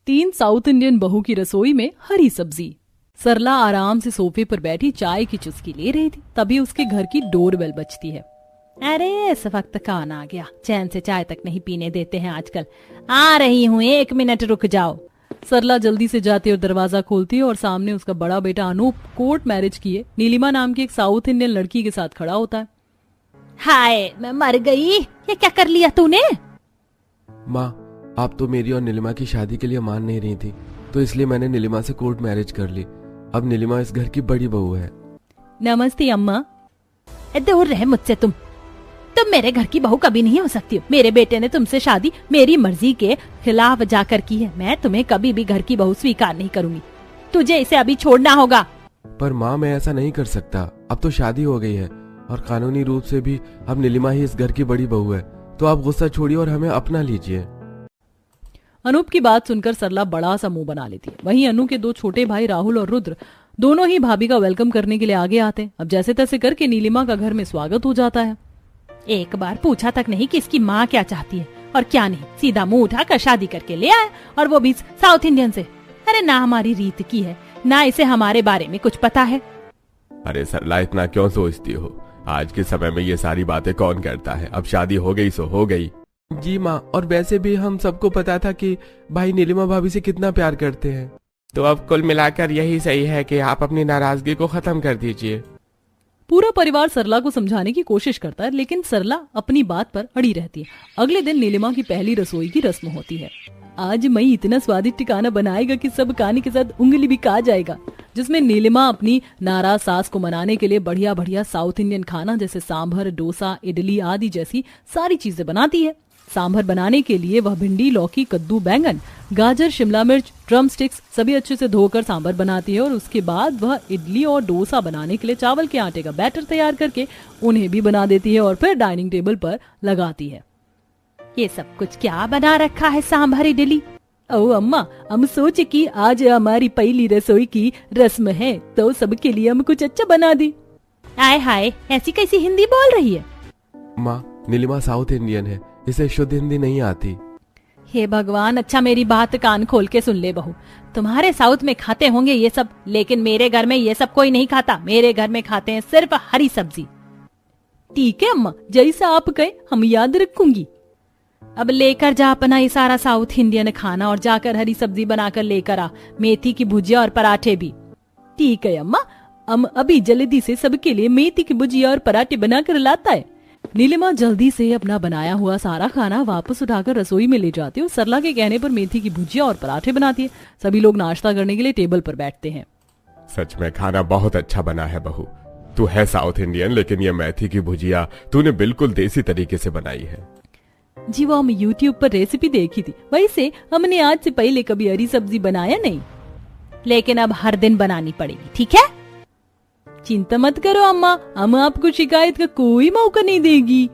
3 south Indian बहू की रसोई में हरी सब्जी। सरला आराम से सोफे पर बैठी चाय की चुस्की ले रही थी, तभी उसके घर की डोरबेल बजती है। अरे इस वक्त कौन आ गया, चैन से चाय तक नहीं पीने देते हैं आजकल। आ रही हूँ, 1 मिनट रुक जाओ। सरला जल्दी से जाती और दरवाजा खोलती है और सामने उसका बड़ा बेटा अनूप कोर्ट मैरिज किए नीलिमा नाम की एक साउथ इंडियन लड़की के साथ खड़ा होता है। हाय मैं मर गई, ये क्या कर लिया तूने? माँ, आप तो मेरी और नीलिमा की शादी के लिए मान नहीं रही थी, तो इसलिए मैंने नीलिमा से कोर्ट मैरिज कर ली। अब नीलिमा इस घर की बड़ी बहू है। नमस्ते अम्मा। दूर रहे मुझसे तुम मेरे घर की बहू कभी नहीं हो सकती हो। मेरे बेटे ने तुमसे शादी मेरी मर्जी के खिलाफ जाकर की है। मैं तुम्हें कभी भी घर की बहू स्वीकार नहीं करूंगी। तुझे इसे अभी छोड़ना होगा। पर माँ, मैं ऐसा नहीं कर सकता। अब तो शादी हो गई है और कानूनी रूप से भी अब नीलिमा ही इस घर की बड़ी बहू है। तो आप गुस्सा छोड़िए और हमें अपना लीजिए। अनूप की बात सुनकर सरला बड़ा सा मुंह बना लेती है। वहीं अनु के 2 छोटे भाई राहुल और रुद्र दोनों ही भाभी का वेलकम करने के लिए आगे आते हैं। अब जैसे तैसे करके नीलिमा का घर में स्वागत हो जाता है। एक बार पूछा तक नहीं कि इसकी माँ क्या चाहती है और क्या नहीं, सीधा मुंह उठाकर शादी करके ले आए, और वो भी साउथ इंडियन से। अरे ना हमारी रीत की है, ना इसे हमारे बारे में कुछ पता है। अरे सरला, इतना क्यों सोचती हो? आज के समय में ये सारी बातें कौन करता है? अब शादी हो गई सो हो गई। जी माँ, और वैसे भी हम सबको पता था कि भाई नीलिमा भाभी से कितना प्यार करते हैं। तो अब कुल मिलाकर यही सही है कि आप अपनी नाराजगी को खत्म कर दीजिए। पूरा परिवार सरला को समझाने की कोशिश करता है, लेकिन सरला अपनी बात पर अड़ी रहती है। अगले दिन नीलिमा की पहली रसोई की रस्म होती है। आज मई इतना स्वादिष्ट खाना बनाएगा कि सब खाने के साथ उंगली भी खा जाएगा, जिसमें नीलिमा अपनी नाराज सास को मनाने के लिए बढ़िया बढ़िया साउथ इंडियन खाना जैसे सांभर, डोसा, इडली आदि जैसी सारी चीजें बनाती है। सांभर बनाने के लिए वह भिंडी, लौकी, कद्दू, बैंगन, गाजर, शिमला मिर्च, ड्रम स्टिक्स सभी अच्छे से धोकर सांभर बनाती है और उसके बाद वह इडली और डोसा बनाने के लिए चावल के आटे का बैटर तैयार करके उन्हें भी बना देती है और फिर डाइनिंग टेबल पर लगाती है। ये सब कुछ क्या बना रखा है सांभर, इडली? ओ अम्मा, हम सोचे कि आज हमारी पहली रसोई की रस्म है तो सबके लिए हम कुछ अच्छा बना दी। आय हाय, ऐसी कैसी हिंदी बोल रही है? माँ, नीलिमा साउथ इंडियन है, इसे शुद्ध हिंदी नहीं आती। हे भगवान, अच्छा मेरी बात कान खोल के सुन ले बहू। तुम्हारे साउथ में खाते होंगे ये सब, लेकिन मेरे घर में ये सब कोई नहीं खाता। मेरे घर में खाते हैं सिर्फ हरी सब्जी। ठीक है अम्मा, जैसा आप कहे हम याद रखूंगी। अब लेकर जा अपना ये सारा साउथ इंडियन खाना और जाकर हरी सब्जी बनाकर लेकर आ, मेथी की भुजिया और पराठे भी। ठीक है अम्मा, हम अभी जल्दी से सबके लिए मेथी की भुजिया और पराठे बनाकर लाता है। नीलिमा जल्दी से अपना बनाया हुआ सारा खाना वापस उठाकर रसोई में ले जाती है और सरला के कहने पर मेथी की भुजिया और पराठे बनाती है। सभी लोग नाश्ता करने के लिए टेबल पर बैठते हैं। सच में खाना बहुत अच्छा बना है बहू। तू है साउथ इंडियन, लेकिन ये मेथी की भुजिया तूने बिल्कुल देसी तरीके से बनाई है। जी वो हम YouTube पर रेसिपी देखी थी, वैसे हमने आज से पहले कभी हरी सब्जी बनाया नहीं, लेकिन अब हर दिन बनानी पड़ेगी, ठीक है? चिंता मत करो अम्मा, हम आपको शिकायत का कोई मौका नहीं देगी।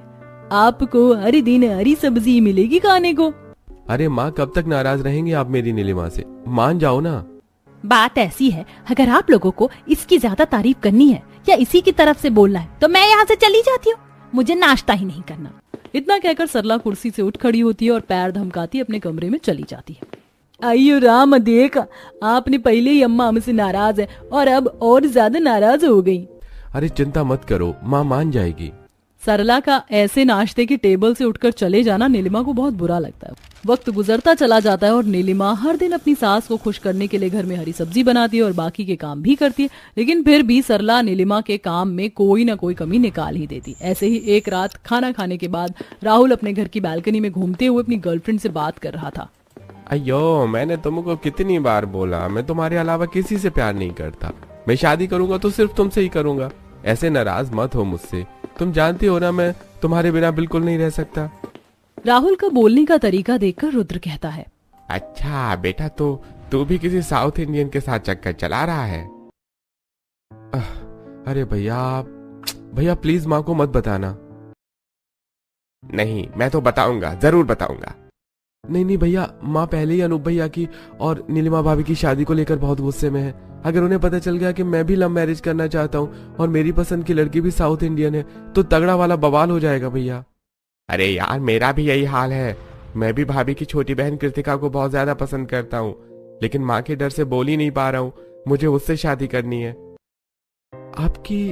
आपको हर दिन हरी सब्जी मिलेगी खाने को। अरे माँ, कब तक नाराज रहेंगे आप मेरी नीलिमा से? मान जाओ ना। बात ऐसी है, अगर आप लोगों को इसकी ज्यादा तारीफ करनी है या इसी की तरफ से बोलना है तो मैं यहाँ से चली जाती हूँ। मुझे नाश्ता ही नहीं करना। इतना कहकर सरला कुर्सी से उठ खड़ी होती है और पैर धमकाती अपने कमरे में चली जाती है। अयो राम, देखा आपने पहले ही अम्मा हमसे नाराज है और अब और ज्यादा नाराज हो गई। अरे चिंता मत करो, माँ मान जाएगी। सरला का ऐसे नाश्ते की टेबल से उठकर चले जाना नीलिमा को बहुत बुरा लगता है। वक्त गुजरता चला जाता है और नीलिमा हर दिन अपनी सास को खुश करने के लिए घर में हरी सब्जी बनाती है और बाकी के काम भी करती है, लेकिन फिर भी सरला नीलिमा के काम में कोई ना कोई कमी निकाल ही देती। ऐसे ही एक रात खाना खाने के बाद राहुल अपने घर की बालकनी में घूमते हुए अपनी गर्लफ्रेंड से बात कर रहा था। अयो, मैंने तुमको कितनी बार बोला, मैं तुम्हारे अलावा किसी से प्यार नहीं करता। मैं शादी करूंगा तो सिर्फ तुमसे ही करूंगा। ऐसे नाराज मत हो मुझसे, तुम जानती हो ना मैं तुम्हारे बिना बिल्कुल नहीं रह सकता। राहुल का बोलने का तरीका देखकर रुद्र कहता है, अच्छा बेटा, तो तू भी किसी साउथ इंडियन के साथ चक्कर चला रहा है? अरे भैया प्लीज माँ को मत बताना। नहीं, मैं तो बताऊंगा, जरूर बताऊंगा। नहीं भैया, माँ पहले ही अनूप भैया की और नीलिमा भाभी की शादी को लेकर बहुत गुस्से में है। अगर उन्हें पता चल गया कि मैं भी लव मैरिज करना चाहता हूँ और मेरी पसंद की लड़की भी साउथ इंडियन है तो तगड़ा वाला बवाल हो जाएगा भैया। अरे यार, मेरा भी यही हाल है। मैं भी भाभी की छोटी बहन कृतिका को बहुत ज्यादा पसंद करता हूँ, लेकिन माँ के डर से बोल ही नहीं पा रहा हूँ। मुझे उससे शादी करनी है। आपकी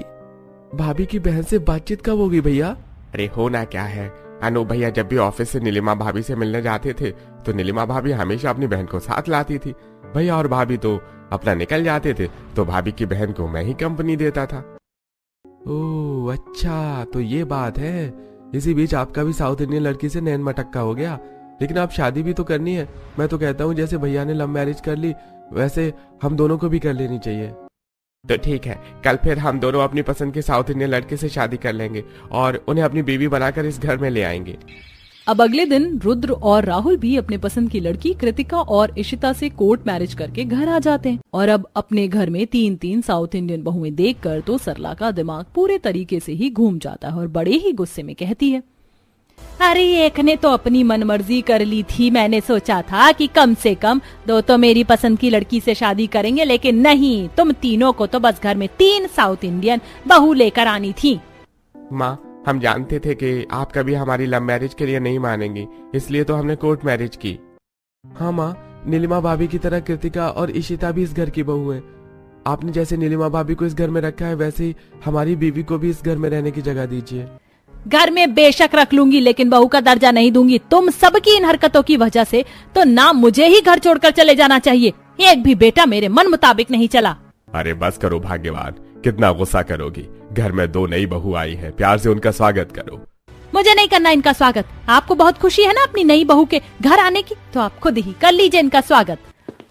भाभी की बहन से बातचीत कब होगी भैया? अरे होना क्या है, अनु भैया जब भी ऑफिस से नीलिमा भाभी से मिलने जाते थे तो नीलिमा भाभी हमेशा अपनी बहन को साथ लाती थी। भैया और भाभी तो अपना निकल जाते थे तो भाभी की बहन को मैं ही कंपनी देता था। ओह अच्छा, तो ये बात है। इसी बीच आपका भी साउथ इंडियन लड़की से नैन मटक्का हो गया। लेकिन आप शादी भी तो करनी है। मैं तो कहता हूँ जैसे भैया ने लव मैरिज कर ली वैसे हम दोनों को भी कर लेनी चाहिए। तो ठीक है, कल फिर हम दोनों अपनी पसंद के साउथ इंडियन लड़के से शादी कर लेंगे और उन्हें अपनी बीवी बनाकर इस घर में ले आएंगे। अब अगले दिन रुद्र और राहुल भी अपने पसंद की लड़की कृतिका और इशिता से कोर्ट मैरिज करके घर आ जाते हैं। और अब अपने घर में 3-3 साउथ इंडियन बहुएं देखकर तो सरला का दिमाग पूरे तरीके से ही घूम जाता है और बड़े ही गुस्से में कहती है, अरे एक ने तो अपनी मनमर्जी कर ली थी। मैंने सोचा था कि कम से कम दो तो मेरी पसंद की लड़की से शादी करेंगे, लेकिन नहीं, तुम तीनों को तो बस घर में 3 साउथ इंडियन बहू लेकर आनी थी। माँ, हम जानते थे कि आप कभी हमारी लव मैरिज के लिए नहीं मानेंगी, इसलिए तो हमने कोर्ट मैरिज की। हाँ माँ, नीलिमा भाभी की तरह कृतिका और इशिता भी इस घर की बहू है। आपने जैसे नीलिमा भाभी को इस घर में रखा है वैसे ही हमारी बीवी को भी इस घर में रहने की जगह दीजिए। घर में बेशक रख लूंगी, लेकिन बहू का दर्जा नहीं दूंगी। तुम सबकी इन हरकतों की वजह से तो ना मुझे ही घर छोड़कर चले जाना चाहिए। एक भी बेटा मेरे मन मुताबिक नहीं चला। अरे बस करो भाग्यवान, कितना गुस्सा करोगी। घर में 2 नई बहू आई है, प्यार से उनका स्वागत करो। मुझे नहीं करना इनका स्वागत। आपको बहुत खुशी है ना अपनी नई बहू के घर आने की, तो आप खुद ही कर लीजिए इनका स्वागत।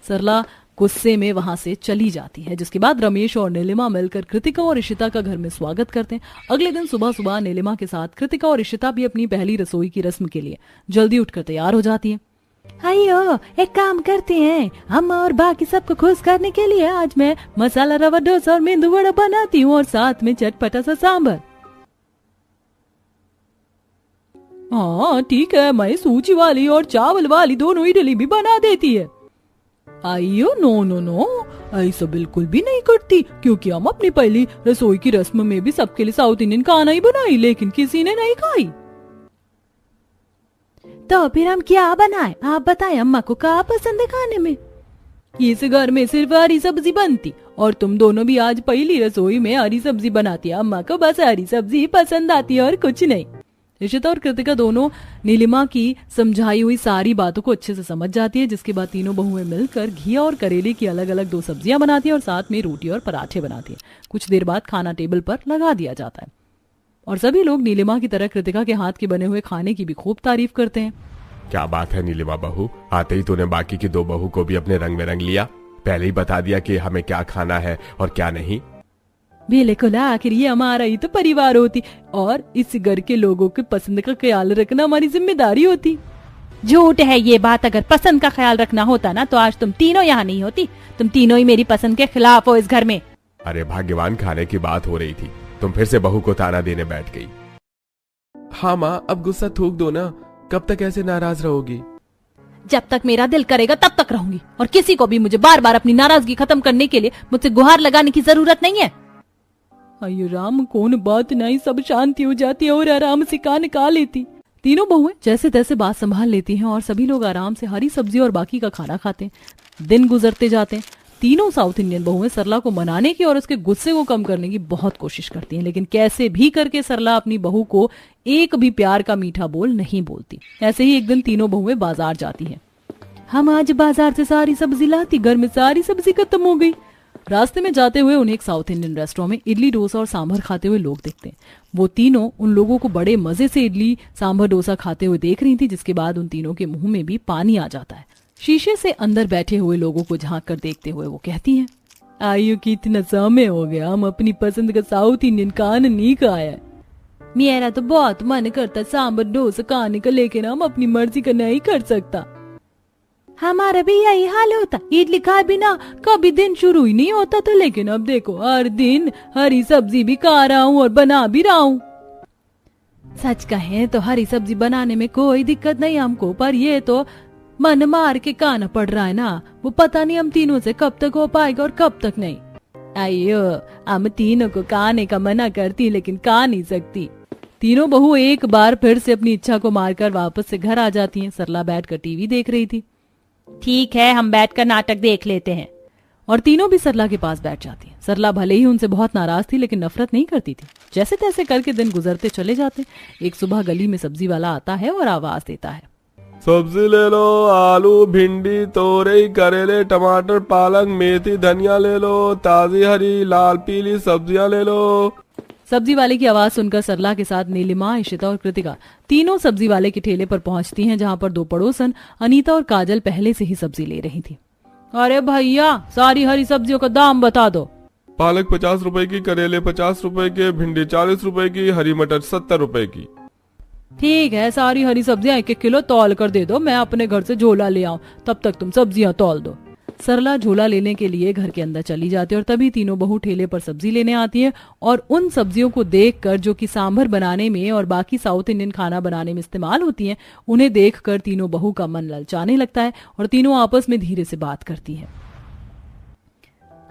सरला गुस्से में वहां से चली जाती है, जिसके बाद रमेश और नीलिमा मिलकर कृतिका और इशिता का घर में स्वागत करते हैं। अगले दिन सुबह सुबह नीलिमा के साथ कृतिका और इशिता भी अपनी पहली रसोई की रस्म के लिए जल्दी उठकर तैयार हो जाती है। आइयो, एक काम करते हैं, हम और बाकी सबको खुश करने के लिए आज मैं मसाला रवा डोसा और मेंदू वड़ा बनाती हूँ और साथ में चटपटा सा सांभर। हाँ ठीक है, मैं सूजी वाली और चावल वाली दोनों इडली भी बना देती है। आइयो, नो नो नो, ऐसा बिल्कुल भी नहीं करती, क्योंकि हम अपनी पहली रसोई की रस्म में भी सबके लिए साउथ इंडियन खाना ही बनाई, लेकिन किसी ने नहीं खाई। तो फिर हम क्या बनाएं? आप बताएं, अम्मा को क्या पसंद है खाने में? इस घर में सिर्फ हरी सब्जी बनती और तुम दोनों भी आज पहली रसोई में हरी सब्जी बनाती है। अम्मा को बस हरी सब्जी पसंद आती है और कुछ नहीं। इशिता और कृतिका दोनों नीलिमा की समझाई हुई सारी बातों को अच्छे से समझ जाती है, जिसके बाद तीनों बहुएं मिलकर घी और करेले की अलग अलग 2 सब्जियां बनाती है और साथ में रोटी और पराठे बनाती है। कुछ देर बाद खाना टेबल पर लगा दिया जाता है और सभी लोग नीलिमा की तरह कृतिका के हाथ के बने हुए खाने की भी खूब तारीफ करते हैं। क्या बात है नीलिमा बहू, आते ही तूने बाकी की 2 बहू को भी अपने रंग में रंग लिया। पहले ही बता दिया कि हमें क्या खाना है और क्या नहीं। बिल्कुल, आखिर ये हमारा ही तो परिवार होती और इस घर के लोगों के पसंद का ख्याल रखना हमारी जिम्मेदारी होती। झूठ है ये बात। अगर पसंद का ख्याल रखना होता ना तो आज तुम तीनों यहाँ नहीं होती। तुम तीनों ही मेरी पसंद के खिलाफ हो इस घर में। अरे भाग्यवान, खाने की बात हो रही थी, तुम फिर से बहू को ताना देने बैठ गई। हाँ माँ, अब गुस्सा थूक दो ना। कब तक ऐसे नाराज रहोगी? जब तक मेरा दिल करेगा तब तक रहूंगी और किसी को भी मुझे बार बार अपनी नाराजगी खत्म करने के लिए मुझसे गुहार लगाने की जरूरत नहीं है। अयो राम, कौन बात नहीं, सब शांति हो जाती है और आराम से कान का लेती। तीनों बहुएं जैसे तैसे बात संभाल लेती हैं और सभी लोग आराम से हरी सब्जी और बाकी का खाना खाते हैं। दिन गुजरते जाते हैं। तीनों साउथ इंडियन बहुएं सरला को मनाने की और उसके गुस्से को कम करने की बहुत कोशिश करती हैं, लेकिन कैसे भी करके सरला अपनी बहू को एक भी प्यार का मीठा बोल नहीं बोलती। ऐसे ही एक दिन तीनों बहुएं बाजार जाती हैं। हम आज बाजार से सारी सब्जी लाती, घर में सारी सब्जी खत्म हो गई। रास्ते में जाते हुए उन्हें एक साउथ इंडियन रेस्टोरेंट में इडली डोसा और सांभर खाते हुए लोग देखते हैं। वो तीनों उन लोगों को बड़े मजे से इडली सांभर डोसा खाते हुए देख रही थी, जिसके बाद उन तीनों के मुंह में भी पानी आ जाता है। शीशे से अंदर बैठे हुए लोगों को झांक कर देखते हुए वो कहती हैं, आयु कितना समय हो गया, हम अपनी पसंद का साउथ इंडियन खाना नहीं खाया। मेरा तो बहुत मन करता सांभर डोसा खाने का, लेकिन हम अपनी मर्जी का नहीं कर सकता। हमारा भी यही हाल होता, इडली खाए बिना कभी दिन शुरू ही नहीं होता था, लेकिन अब देखो हर दिन हरी सब्जी भी खा रहा हूँ और बना भी रहा हूँ। सच कहें तो हरी सब्जी बनाने में कोई दिक्कत नहीं हमको, पर ये तो मन मार के खाना पड़ रहा है ना। वो पता नहीं हम तीनों से कब तक हो पाएगा और कब तक नहीं। अयो, हम तीनों को खाने का मना करती लेकिन खा नहीं सकती। तीनों बहू एक बार फिर से अपनी इच्छा को मारकर वापस से घर आ जाती हैं। सरला बैठकर टीवी देख रही थी। ठीक है, हम बैठकर नाटक देख लेते हैं। और तीनों भी सरला के पास बैठ जाती हैं। सरला भले ही उनसे बहुत नाराज थी लेकिन नफरत नहीं करती थी। जैसे तैसे करके दिन गुजरते चले जाते। एक सुबह गली में सब्जी वाला आता है और आवाज देता है, सब्जी ले लो, आलू, भिंडी, तोरई, करेले, टमाटर, पालक, मेथी, धनिया ले लो, ताजी हरी लाल पीली सब्जियां ले लो। सब्जी वाले की आवाज सुनकर सरला के साथ नीलिमा, इशिता और कृतिका तीनों सब्जी वाले के ठेले पर पहुंचती हैं, जहां पर दो पड़ोसन अनीता और काजल पहले से ही सब्जी ले रही थी। अरे भैया, सारी हरी सब्जियों का दाम बता दो। पालक 50 रुपए की, करेले 50 रुपए के, भिंडी 40 रुपए की, हरी मटर 70 रुपए की। ठीक है, सारी हरी सब्जियां 1-1 किलो तौल कर दे दो, मैं अपने घर से झोला ले आऊं, तब तक तुम सब्जियां तौल दो। सरला झोला लेने के लिए घर के अंदर चली जाती है और तभी तीनों बहू ठेले पर सब्जी लेने आती है। और उन सब्जियों को देखकर, जो कि सांभर बनाने में और बाकी साउथ इंडियन खाना बनाने में इस्तेमाल होती हैं, उन्हें देखकर तीनों बहू का मन ललचाने लगता है और तीनों आपस में धीरे से बात करती है।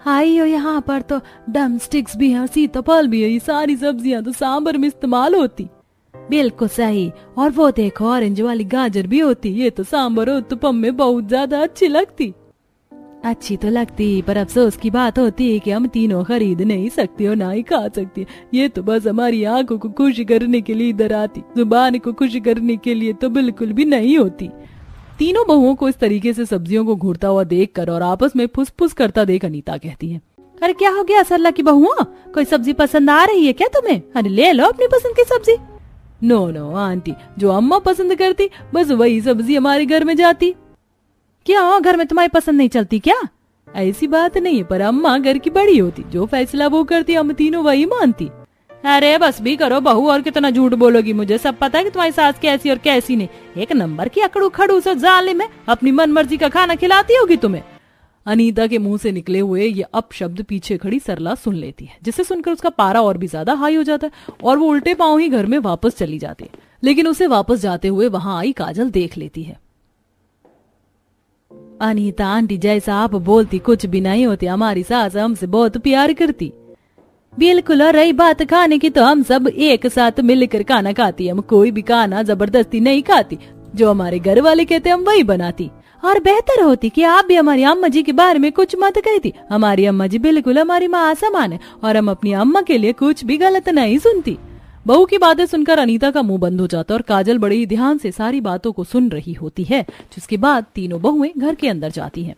हाय, यहाँ पर तो डम स्टिक्स भी है और सीताफल भी है, ये सारी सब्जियां तो सांभर में इस्तेमाल होती। बिल्कुल सही, और वो देखो ऑरेंज वाली गाजर भी होती, ये तो सांभर और उत्तपम में बहुत ज्यादा अच्छी लगती। अच्छी तो लगती, पर अफसोस की बात होती है कि हम तीनों खरीद नहीं सकते और ना ही खा सकते। ये तो बस हमारी आंखों को खुश करने के लिए इधर आती, जुबान को खुश करने के लिए तो बिल्कुल भी नहीं होती। तीनों बहुओं को इस तरीके से सब्जियों को घूरता हुआ देखकर और आपस में फुसफुस करता देख अनीता कहती है, अरे क्या हो गया सरला की बहुओं, कोई सब्जी पसंद आ रही है क्या तुम्हें? अरे ले लो अपनी पसंद की सब्जी। नो आंटी, जो अम्मा पसंद करती बस वही सब्जी हमारे घर में जाती। क्या घर में तुम्हारी पसंद नहीं चलती क्या? ऐसी बात नहीं है, पर अम्मा घर की बड़ी होती, जो फैसला वो करती हम तीनों वही मानती। अरे बस भी करो बहू, और कितना झूठ बोलोगी, मुझे सब पता है कि तुम्हारी सास कैसी और कैसी नहीं। एक नंबर की अकड़ू खड़ूस जालिम है, अपनी मनमर्जी का खाना खिलाती होगी तुम्हें। अनीता के मुंह से निकले हुए ये अपशब्द पीछे खड़ी सरला सुन लेती है, जिसे सुनकर उसका पारा और भी ज्यादा हाई हो जाता है और वो उल्टे पांव ही घर में वापस चली जाती है। लेकिन उसे वापस जाते हुए वहां आई काजल देख लेती है। अनीता आंटी, जैसा आप बोलती कुछ भी नहीं होती, हमारी सास हमसे बहुत प्यार करती। बिल्कुल, और रही बात खाने की तो हम सब एक साथ मिलकर खाना खाती, हम कोई भी खाना जबरदस्ती नहीं खाती, जो हमारे घर वाले कहते हम वही बनाती। और बेहतर होती कि आप भी हमारी अम्मा जी के बारे में कुछ मत कहती, हमारी अम्मा जी बिल्कुल हमारी माँ समान है और हम अपनी अम्मा के लिए कुछ भी गलत नहीं सुनती। बहू की बातें सुनकर अनीता का मुंह बंद हो जाता है और काजल बड़े ही ध्यान से सारी बातों को सुन रही होती है, जिसके बाद तीनों बहुएं घर के अंदर जाती हैं।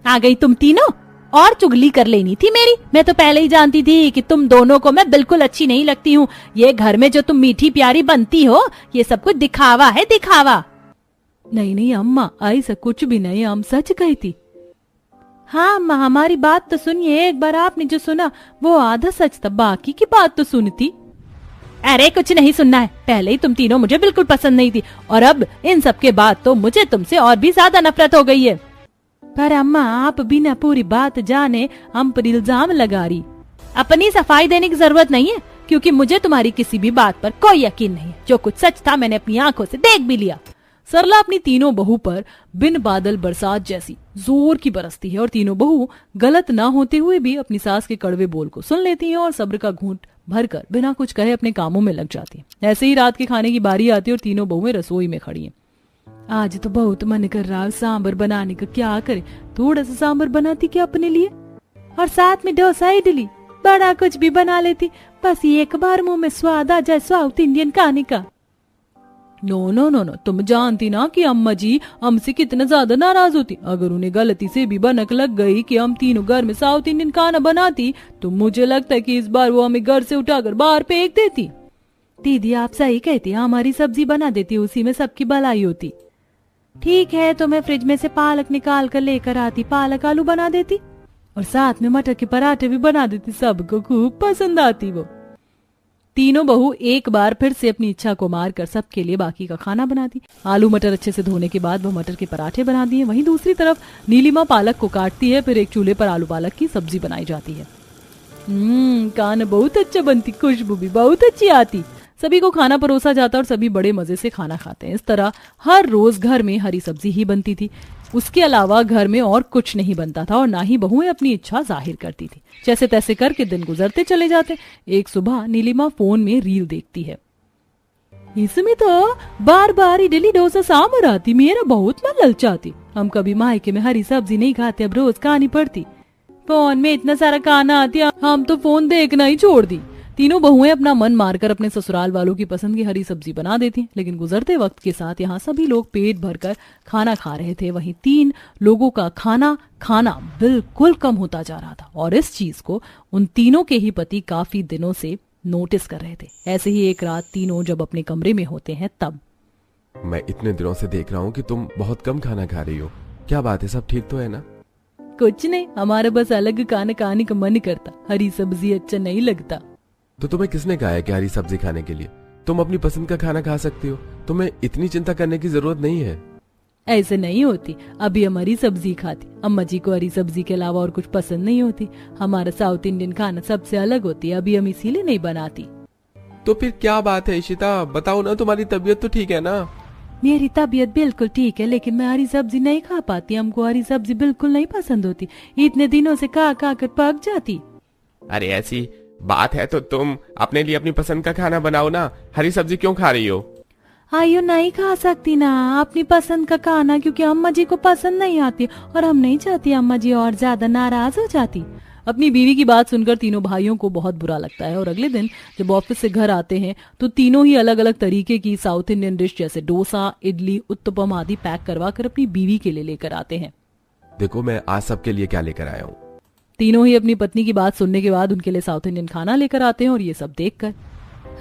आ गई तुम तीनों, और चुगली कर लेनी थी मेरी, मैं तो पहले ही जानती थी कि तुम दोनों को मैं बिल्कुल अच्छी नहीं लगती हूँ। ये घर में जो तुम मीठी प्यारी बनती हो, ये सब कुछ दिखावा है, दिखावा। नहीं अम्मा, ऐसा कुछ भी नहीं, हम सच कहती। हाँ अम्मा, हमारी बात तो सुनिए, एक बार आपने जो सुना वो आधा सच था, बाकी की बात तो सुनती। अरे कुछ नहीं सुनना है, पहले ही तुम तीनों मुझे बिल्कुल पसंद नहीं थी और अब इन सब के बाद तो मुझे तुमसे और भी ज्यादा नफरत हो गई है। पर अम्मा, आप बिना पूरी बात जाने हम पर इल्जाम लगा रही। अपनी सफाई देने की जरूरत नहीं है, क्योंकि मुझे तुम्हारी किसी भी बात पर कोई यकीन नहीं। जो कुछ सच था मैंने अपनी आंखों से देख भी लिया। सरला अपनी तीनों बहू पर बिन बादल बरसात जैसी जोर की बरसती है और तीनों बहू गलत ना होते हुए भी अपनी सास के कड़वे बोल को सुन लेती हैं और सब्र का घूंट भरकर बिना कुछ कहे अपने कामों में लग जाती हैं। ऐसे ही रात के खाने की बारी आती है और तीनों बहुएं रसोई में खड़ी हैं। आज तो बहुत मन कर रहा है सांबर बनाने का, क्या करे, थोड़ा सा सांबर बनाती क्या अपने लिए, और साथ में डोसा इडली, बड़ा कुछ भी बना लेती, बस एक बार मुंह में स्वाद आ जाए साउथ इंडियन खाने का। नो, तुम जानती ना कि अम्मा जी हमसे कितना ज्यादा नाराज होती। अगर उन्हें गलती से भी भनक लग गई कि हम तीनों घर में साउथ इंडियन खाना बनाती, तो मुझे लगता है कि इस बार वो हमें घर से उठाकर बाहर फेंक देती। दीदी आप सही कहती, हमारी सब्जी बना देती, उसी में सबकी भलाई होती। ठीक है, तो मैं फ्रिज में से पालक निकाल कर लेकर आती, पालक आलू बना देती और साथ में मटर के पराठे भी बना देती, सबको खूब पसंद आती वो। तीनों बहू एक बार फिर से अपनी इच्छा को मारकर सबके लिए बाकी का खाना बनाती। आलू मटर अच्छे से धोने के बाद वो मटर के पराठे बनाती है। वहीं दूसरी तरफ नीलिमा पालक को काटती है, फिर एक चूल्हे पर आलू पालक की सब्जी बनाई जाती है। खाना बहुत अच्छा बनती, खुशबू भी बहुत अच्छी आती। सभी को खाना परोसा जाता और सभी बड़े मजे से खाना खाते हैं। इस तरह हर रोज घर में हरी सब्जी ही बनती थी। उसके अलावा घर में और कुछ नहीं बनता था और ना ही बहुएं अपनी इच्छा जाहिर करती थी। जैसे तैसे करके दिन गुजरते चले जाते। एक सुबह नीलिमा फोन में रील देखती है। इसमें तो बार बार इडली डोसा सांभर आती, मेरा बहुत मन ललचाती। हम कभी मायके में हरी सब्जी नहीं खाते, अब रोज खानी पड़ती। फोन में इतना सारा खाना आती, हम तो फोन देखना ही छोड़ दी। तीनों बहुएं अपना मन मारकर अपने ससुराल वालों की पसंद की हरी सब्जी बना देती, लेकिन गुजरते वक्त के साथ यहाँ सभी लोग पेट भरकर खाना खा रहे थे, वहीं 3 लोगों का खाना बिल्कुल कम होता जा रहा था। और इस चीज को उन तीनों के ही पति काफी दिनों से नोटिस कर रहे थे। ऐसे ही एक रात तीनों जब अपने कमरे में होते हैं तब, मैं इतने दिनों से देख रहा हूँ कि तुम बहुत कम खाना खा रही हो, क्या बात है, सब ठीक तो है ना? कुछ नहीं, हमारा बस अलग खाना खाने का मन करता, हरी सब्जी अच्छा नहीं लगता। तो तुम्हें किसने कहा है कि हरी सब्जी खाने के लिए? तुम अपनी पसंद का खाना खा सकती हो, तुम्हें इतनी चिंता करने की जरूरत नहीं है। ऐसे नहीं होती, अभी हम हरी सब्जी खाती, अम्मा जी को हरी सब्जी के अलावा और कुछ पसंद नहीं होती। हमारा साउथ इंडियन खाना सबसे अलग होती है, अभी हम इसीलिए नहीं बनाती। तो फिर क्या बात है इशिता, बताओ ना, तुम्हारी तबीयत तो ठीक है ना? मेरी तबीयत बिल्कुल ठीक है, लेकिन मैं हरी सब्जी नहीं खा पाती, हमको हरी सब्जी बिल्कुल नहीं पसंद होती, इतने दिनों से खा कर पक जाती। अरे ऐसी बात है तो तुम अपने लिए अपनी पसंद का खाना बनाओ ना, हरी सब्जी क्यों खा रही हो? आयु नहीं खा सकती ना अपनी पसंद का खाना, क्योंकि अम्मा जी को पसंद नहीं आती और हम नहीं चाहती अम्मा जी और ज्यादा नाराज हो जाती। अपनी बीवी की बात सुनकर तीनों भाइयों को बहुत बुरा लगता है और अगले दिन जब ऑफिस से घर आते हैं तो तीनों ही अलग अलग तरीके की साउथ इंडियन डिश जैसे डोसा, इडली, उत्तपम आदि पैक करवा कर अपनी बीवी के लिए लेकर आते हैं। देखो मैं आज सबके लिए क्या लेकर आया हूँ। तीनों ही अपनी पत्नी की बात सुनने के बाद उनके लिए साउथ इंडियन खाना लेकर आते हैं और ये सब देखकर,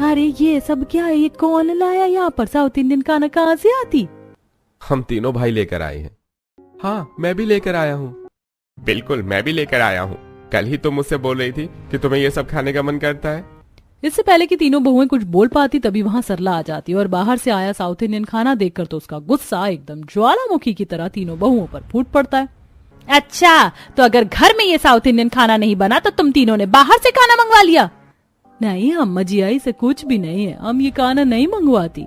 अरे ये सब क्या है, ये कौन लाया यहाँ पर, साउथ इंडियन खाना कहाँ से आती? हम तीनों भाई लेकर आए हैं। हाँ मैं भी लेकर आया हूँ। बिल्कुल मैं भी लेकर आया हूँ, कल ही तुम मुझसे बोल रही थी कि तुम्हें ये सब खाने का मन करता है। इससे पहले कि तीनों बहुएं कुछ बोल पाती तभी वहां सरला आ जाती और बाहर से आया साउथ इंडियन खाना देखकर तो उसका गुस्सा एकदम ज्वालामुखी की तरह तीनों बहुओं पर फूट पड़ता है। अच्छा, तो अगर घर में ये साउथ इंडियन खाना नहीं बना तो तुम तीनों ने बाहर से खाना मंगवा लिया? नहीं अम्मा जी, आई से कुछ भी नहीं है, हम ये खाना नहीं मंगवाती।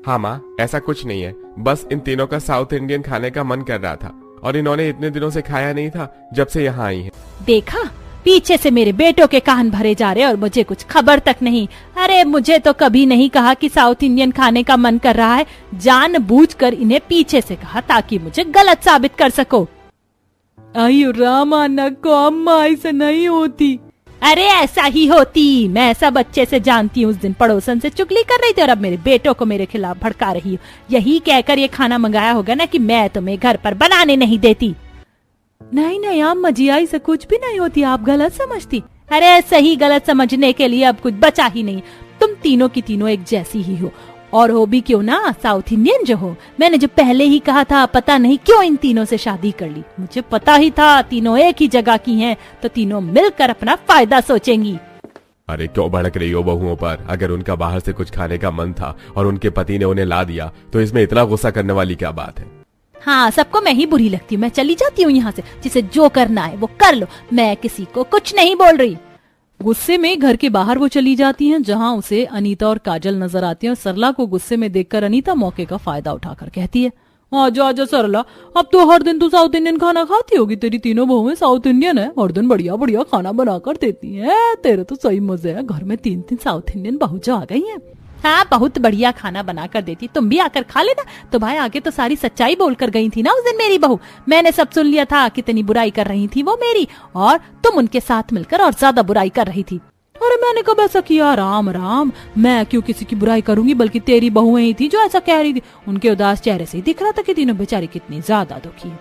हाँ माँ, ऐसा कुछ नहीं है, बस इन तीनों का साउथ इंडियन खाने का मन कर रहा था और इन्होंने इतने दिनों से खाया नहीं था जब से यहाँ आई है। देखा, पीछे से मेरे बेटों के कान भरे जा रहे और मुझे कुछ खबर तक नहीं। अरे मुझे तो कभी नहीं कहा कि साउथ इंडियन खाने का मन कर रहा है, जानबूझकर इन्हें पीछे से कहा ताकि मुझे गलत साबित कर सको। अयो रामा नको अम्मा, ऐसा नहीं होती। अरे ऐसा ही होती, मैं सब अच्छे से जानती हूँ। उस दिन पड़ोसन से चुगली कर रही थी और अब मेरे बेटों को मेरे खिलाफ भड़का रही हूँ। यही कहकर ये खाना मंगाया होगा ना कि मैं तुम्हें घर पर बनाने नहीं देती। नहीं नहीं अम्मा जी, ऐसा कुछ भी नहीं होती, आप गलत समझती। अरे सही गलत समझने के लिए अब कुछ बचा ही नहीं। तुम तीनों की तीनों एक जैसी ही हो और हो भी क्यों ना साउथ इंडियन जो हो। मैंने जो पहले ही कहा था, पता नहीं क्यों इन तीनों से शादी कर ली। मुझे पता ही था तीनों एक ही जगह की हैं, तो तीनों मिलकर अपना फायदा सोचेंगी। अरे क्यों भड़क रही हो बहुओं पर? अगर उनका बाहर से कुछ खाने का मन था और उनके पति ने उन्हें ला दिया तो इसमें इतना गुस्सा करने वाली क्या बात है? हाँ, सबको मैं ही बुरी लगती हूँ, मैं चली जाती हूँ यहाँ से। जिसे जो करना है वो कर लो, मैं किसी को कुछ नहीं बोल रही। गुस्से में घर के बाहर वो चली जाती हैं, जहां उसे अनीता और काजल नजर आती हैं और सरला को गुस्से में देखकर अनीता मौके का फायदा उठाकर कहती है, आजा आजा सरला, अब तो हर दिन तू साउथ इंडियन खाना खाती होगी, तेरी तीनों बहुएं साउथ इंडियन है, हर दिन बढ़िया बढ़िया खाना बनाकर देती हैं, तेरे तो सही मजे है, घर में 3 साउथ इंडियन बहू जो आ गई हैं। हाँ, बहुत बढ़िया खाना बनाकर देती, तुम भी आकर खा लेना। तो भाई आगे तो सारी सच्चाई बोलकर गई थी ना उस दिन मेरी बहू, मैंने सब सुन लिया था, कितनी बुराई कर रही थी वो मेरी, और तुम उनके साथ मिलकर और ज्यादा बुराई कर रही थी। अरे मैंने कब ऐसा किया? राम राम, मैं क्यों किसी की बुराई करूंगी, बल्कि तेरी बहुएं ही थी जो ऐसा कह रही थी। उनके उदास चेहरे से ही दिख रहा था कि तीनों बेचारी कितनी ज्यादा दुखी है।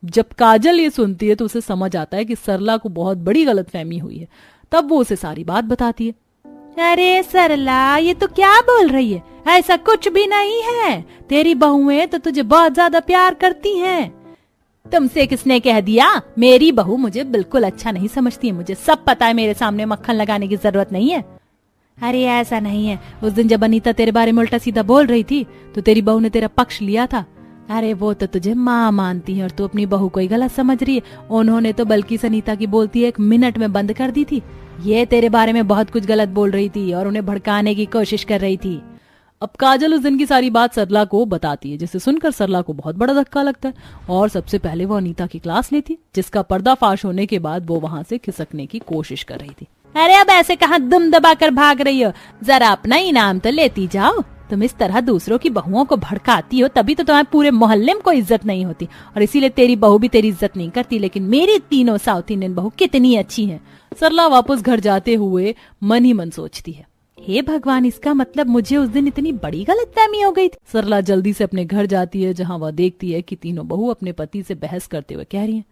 जब काजल ये सुनती है तो उसे समझ आता है कि सरला को बहुत बड़ी गलतफहमी हुई है, तब वो उसे सारी बात बताती है। अरे सरला, ये तो क्या बोल रही है, ऐसा कुछ भी नहीं है, तेरी बहुएं तो तुझे बहुत ज्यादा प्यार करती हैं। तुमसे किसने कह दिया? मेरी बहू मुझे बिल्कुल अच्छा नहीं समझती है, मुझे सब पता है, मेरे सामने मक्खन लगाने की जरूरत नहीं है। अरे ऐसा नहीं है, उस दिन जब अनीता तेरे बारे में उल्टा सीधा बोल रही थी तो तेरी बहू ने तेरा पक्ष लिया था। अरे वो तो तुझे माँ मानती है और तू अपनी बहू को ही गलत समझ रही है। उन्होंने तो बल्कि अनीता की बोलती 1 मिनट में बंद कर दी थी। ये तेरे बारे में बहुत कुछ गलत बोल रही थी और उन्हें भड़काने की कोशिश कर रही थी। अब काजल उस दिन की सारी बात सरला को बताती है, जिसे सुनकर सरला को बहुत बड़ा धक्का लगता है और सबसे पहले वो अनीता की क्लास लेती, जिसका पर्दाफाश होने के बाद वो वहां से खिसकने की कोशिश कर रही थी। अरे अब ऐसे कहाँ दुम दबा कर भाग रही हो, जरा अपना इनाम तो लेती जाओ। तुम इस तरह दूसरों की बहुओं को भड़काती हो, तभी तो तुम्हारे पूरे मोहल्ले में कोई इज्जत नहीं होती, और इसीलिए तेरी बहू भी तेरी इज्जत नहीं करती। लेकिन मेरी तीनों साउथ इंडियन बहू कितनी अच्छी हैं। सरला वापस घर जाते हुए मन ही मन सोचती है, हे भगवान, इसका मतलब मुझे उस दिन इतनी बड़ी गलतफहमी हो गई थी। सरला जल्दी से अपने घर जाती है, जहाँ वह देखती है कि तीनों बहू अपने पति से बहस करते हुए कह रही हैं,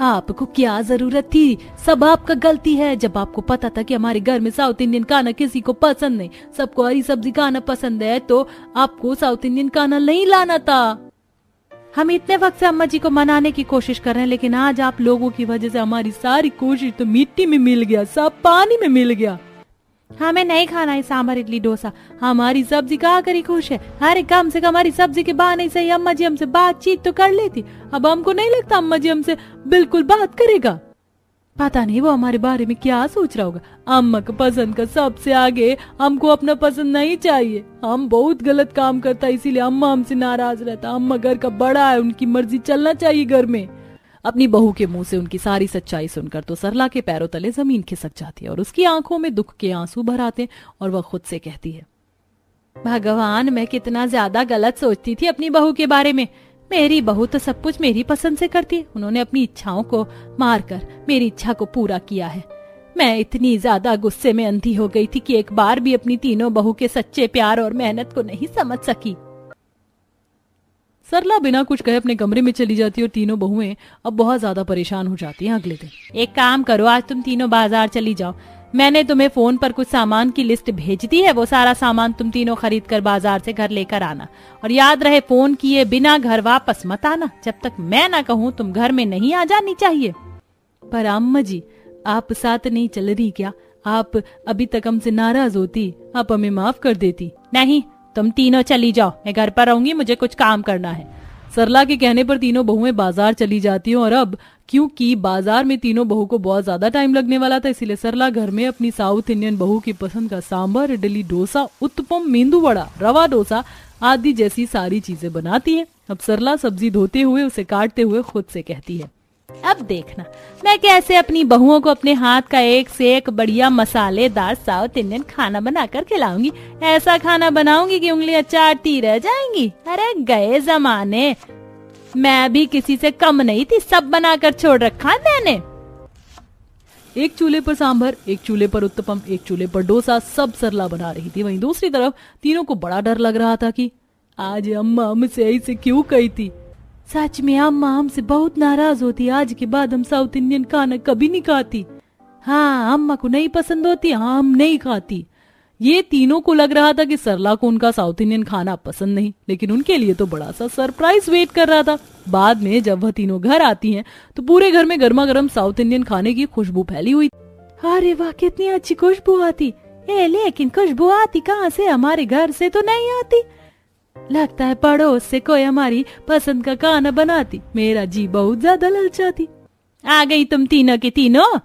आपको क्या जरूरत थी, सब आपका गलती है। जब आपको पता था कि हमारे घर में साउथ इंडियन खाना किसी को पसंद नहीं, सबको हरी सब्जी खाना पसंद है, तो आपको साउथ इंडियन खाना नहीं लाना था। हम इतने वक्त से अम्मा जी को मनाने की कोशिश कर रहे हैं, लेकिन आज आप लोगों की वजह से हमारी सारी कोशिश तो मिट्टी में मिल गया, सब पानी में मिल गया। हमें नहीं खाना है सांभर इडली डोसा, हमारी सब्जी कहाँ करी खुश है। अरे कम से कम हमारी सब्जी के बहाने से अम्मा जी हमसे बातचीत तो कर लेती। अब हमको नहीं लगता अम्मा जी हमसे बिल्कुल बात करेगा। पता नहीं वो हमारे बारे में क्या सोच रहा होगा। अम्मा का पसंद का सबसे आगे हमको अपना पसंद नहीं चाहिए। हम बहुत गलत काम करता है, इसीलिए अम्मा हमसे नाराज रहता। अम्मा घर का बड़ा है, उनकी मर्जी चलना चाहिए घर में। अपनी बहू के मुंह से उनकी सारी सच्चाई सुनकर तो सरला के पैरों तले जमीन खिसक जाती है और उसकी आंखों में दुख के आंसू भर आते और वह खुद से कहती है, भगवान, मैं कितना ज्यादा गलत सोचती थी अपनी बहू के बारे में। मेरी बहू तो सब कुछ मेरी पसंद से करती है। उन्होंने अपनी इच्छाओं को मारकर मेरी इच्छा को पूरा किया है। मैं इतनी ज्यादा गुस्से में अंधी हो गई थी कि एक बार भी अपनी तीनों बहू के सच्चे प्यार और मेहनत को नहीं समझ सकी। सरला बिना कुछ कहे अपने कमरे में चली जाती है और तीनों बहुएं अब बहुत ज्यादा परेशान हो जाती हैं। अगले दिन, एक काम करो, आज तुम तीनों बाजार चली जाओ। मैंने तुम्हें फोन पर कुछ सामान की लिस्ट भेज दी है, वो सारा सामान तुम तीनों खरीद कर बाजार से घर लेकर आना। और याद रहे, फोन किए बिना घर वापस मत आना। जब तक मैं ना कहूँ तुम घर में नहीं आ जानी चाहिए। पर अम्मा जी, आप साथ नहीं चल रही क्या? आप अभी तक हमसे नाराज होती, आप हमें माफ कर देती। नहीं, तुम तीनों चली जाओ, मैं घर पर रहूंगी, मुझे कुछ काम करना है। सरला के कहने पर तीनों बहुएं बाजार चली जाती हैं और अब क्योंकि बाजार में तीनों बहू को बहुत ज्यादा टाइम लगने वाला था, इसलिए सरला घर में अपनी साउथ इंडियन बहू की पसंद का सांभर, इडली, डोसा, उत्तपम, मेंदू वड़ा, रवा डोसा आदि जैसी सारी चीजें बनाती है। अब सरला सब्जी धोते हुए, उसे काटते हुए खुद से कहती है, अब देखना मैं कैसे अपनी बहुओं को अपने हाथ का एक से एक बढ़िया मसालेदार साउथ इंडियन खाना बनाकर खिलाऊंगी। ऐसा खाना बनाऊंगी कि उंगलियां चाटती रह जाएंगी। अरे गए जमाने, मैं भी किसी से कम नहीं थी, सब बनाकर छोड़ रखा है मैंने। एक चूल्हे पर सांभर, एक चूल्हे पर उत्तपम, एक चूल्हे पर डोसा, सब सरला बना रही थी। वहीं दूसरी तरफ तीनों को बड़ा डर लग रहा था कि आज अम्मा हमसे ऐसे क्यों कही थी। सच में अम्मा हमसे बहुत नाराज होती, आज के बाद हम साउथ इंडियन खाना कभी नहीं खाती। हाँ, अम्मा को नहीं पसंद होती, हाँ हम नहीं खाती। ये तीनों को लग रहा था कि सरला को उनका साउथ इंडियन खाना पसंद नहीं, लेकिन उनके लिए तो बड़ा सा सरप्राइज वेट कर रहा था। बाद में जब वह तीनों घर आती हैं तो पूरे घर में गर्मा गर्म साउथ इंडियन खाने की खुशबू फैली हुई। अरे वाह, कितनी अच्छी खुशबू आती। लेकिन खुशबू आती कहाँ से? हमारे घर से तो नहीं आती। लगता है पड़ोस से कोई हमारी पसंद का खाना बनाती। मेरा जी बहुत ज्यादा ललचाती। आ गई तुम तीनों की तीनों?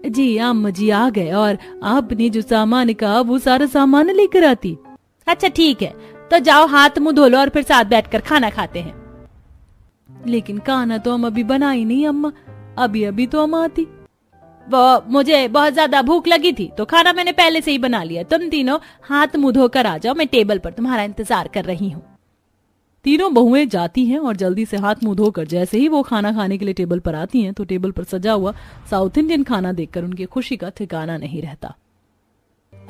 जी अम्मा जी आ गए, और आपने जो सामान कहा वो सारा सामान लेकर आती। अच्छा ठीक है, तो जाओ हाथ मुंह धो लो और फिर साथ बैठकर खाना खाते हैं। लेकिन खाना तो हम अभी बनाई नहीं अम्मा, अभी अभी तो हम आती। वो मुझे बहुत ज्यादा भूख लगी थी तो खाना मैंने पहले से ही बना लिया। तुम तीनों हाथ मुंह धोकर आ जाओ, मैं टेबल पर तुम्हारा इंतजार कर रही हूँ। तीनों बहुएं जाती हैं और जल्दी से हाथ मुंह धोकर जैसे ही वो खाना खाने के लिए टेबल पर आती हैं तो टेबल पर सजा हुआ साउथ इंडियन खाना देखकर उनकी खुशी का ठिकाना नहीं रहता।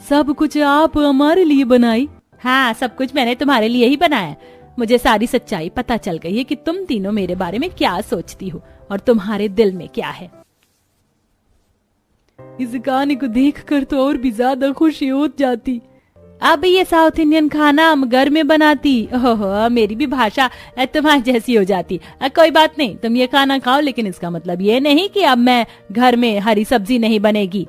सब कुछ आप हमारे लिए बनाई? हाँ, सब कुछ मैंने तुम्हारे लिए ही बनाया। मुझे सारी सच्चाई पता चल गई है कि तुम तीनों मेरे बारे में क्या सोचती हो और तुम्हारे दिल में क्या है। इस कहानी को देखकर तो और भी ज्यादा खुशी हो जाती। अब ये साउथ इंडियन खाना हम घर में बनाती। ओहो, मेरी भी भाषा तुम्हारी जैसी हो जाती। कोई बात नहीं, तुम ये खाना खाओ, लेकिन इसका मतलब ये नहीं कि अब मैं घर में हरी सब्जी नहीं बनेगी।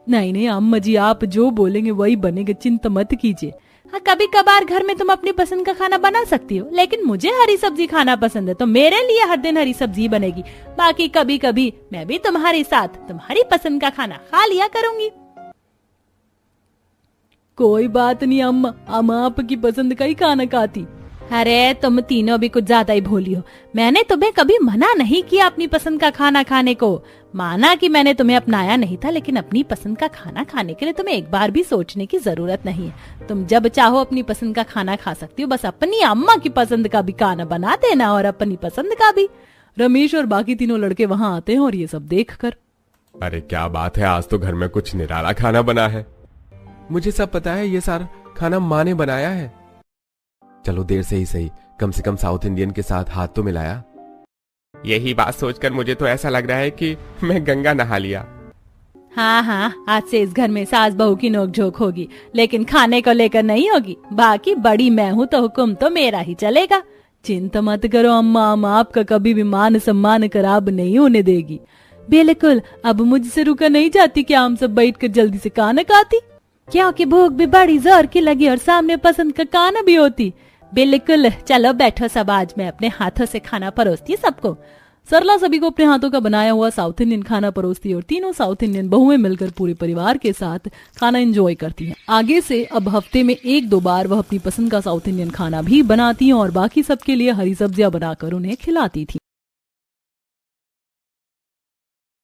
नहीं नहीं अम्मा जी, आप जो बोलेंगे वही बनेगा, चिंता मत कीजिए। हाँ, कभी कभार घर में तुम अपनी पसंद का खाना बना सकती हो, लेकिन मुझे हरी सब्जी खाना पसंद है तो मेरे लिए हर दिन हरी सब्जी बनेगी। बाकी कभी कभी मैं भी तुम्हारे साथ तुम्हारी पसंद का खाना खा लिया करूंगी। कोई बात नहीं अम्मा, हम आपकी पसंद का ही खाना खाती। अरे तुम तीनों भी कुछ ज्यादा ही भोली हो। मैंने तुम्हें कभी मना नहीं किया अपनी पसंद का खाना खाने को। माना कि मैंने तुम्हें अपनाया नहीं था, लेकिन अपनी पसंद का खाना खाने के लिए तुम्हें एक बार भी सोचने की जरूरत नहीं है। तुम जब चाहो अपनी पसंद का खाना खा सकती हो, बस अपनी अम्मा की पसंद का भी खाना बना देना और अपनी पसंद का भी। रमेश और बाकी तीनों लड़के वहाँ आते हैं और ये सब देखकर, अरे क्या बात है, आज तो घर में कुछ निराला खाना बना है। मुझे सब पता है, ये सारा खाना माँ ने बनाया है। चलो देर से ही सही, कम से कम साउथ इंडियन के साथ हाथ तो मिलाया। यही बात सोचकर मुझे तो ऐसा लग रहा है कि मैं गंगा नहा लिया। हाँ हाँ, आज से इस घर में सास बहू की नोकझोंक होगी, लेकिन खाने को लेकर नहीं होगी। बाकी बड़ी मैं हूँ तो हुक्म तो मेरा ही चलेगा। चिंता मत करो अम्मा, अम्मा आपका कभी भी मान सम्मान खराब नहीं होने देगी। बिल्कुल, अब मुझसे रुका नहीं जाती कि हम सब बैठ कर जल्दी से खाना खाती, क्योंकि भूख भी बड़ी जोर की लगी और सामने पसंद का खाना भी होती। बिल्कुल, चलो बैठो सब, आज मैं अपने हाथों से खाना परोसती सबको। सरला सभी को अपने हाथों का बनाया हुआ साउथ इंडियन खाना परोसती है और तीनों साउथ इंडियन बहुएं मिलकर पूरे परिवार के साथ खाना एंजॉय करती हैं। आगे से अब हफ्ते में 1-2 बार वह अपनी पसंद का साउथ इंडियन खाना भी बनाती हैं और बाकी सबके लिए हरी सब्जियां बनाकर उन्हें खिलाती थी।